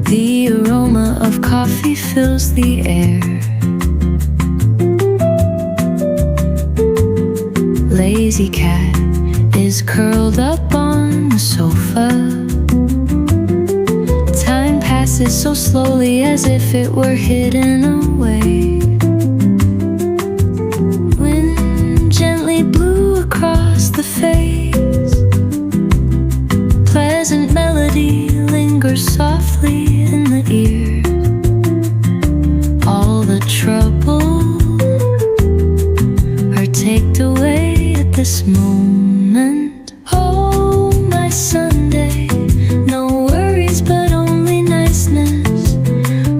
The aroma of coffee fills the air. Lazy cat is curled up on the sofa. Time passes so slowly as if it were hidden away. Wind gently blew across the face. Pleasant melody lingers softly in the ears. All the trouble are taken away at this moment. Oh, my Sunday, no worries but only niceness.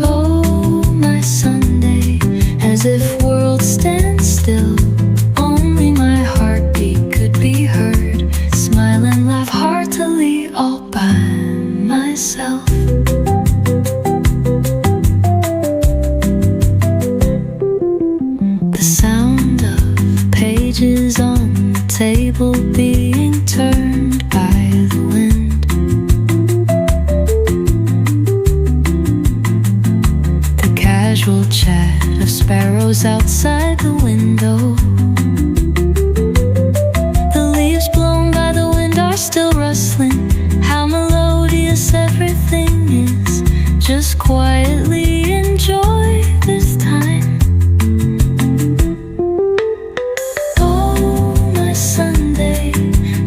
Oh, my Sunday, as if world stands still. Only my heartbeat could be heard. Smile and laugh heartily all by myself. The sound of pages on the table being turned by the wind. The casual chat of sparrows outside the window. The leaves blown by the wind are still rustling. How melodious everything is. Just quietly enjoy this time. Oh, my Sunday,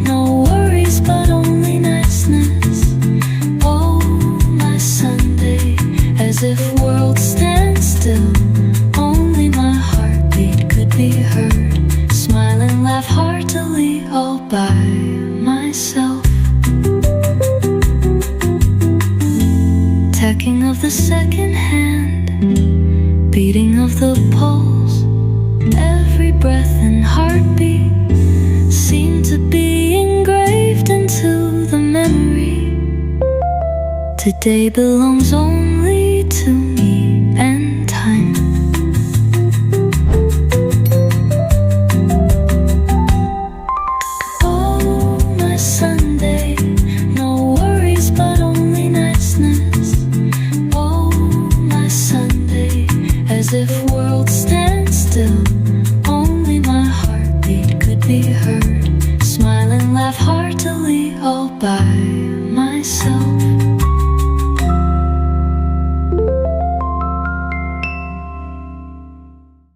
no worries but only niceness. Oh, my Sunday, as if world stands still. Only my heartbeat could be heard. Smile and laugh heartily all by myself. Tacking of the second hand, beating of the pulse. Every breath and heartbeat seem to be engraved into the memory. Today belongs only to me.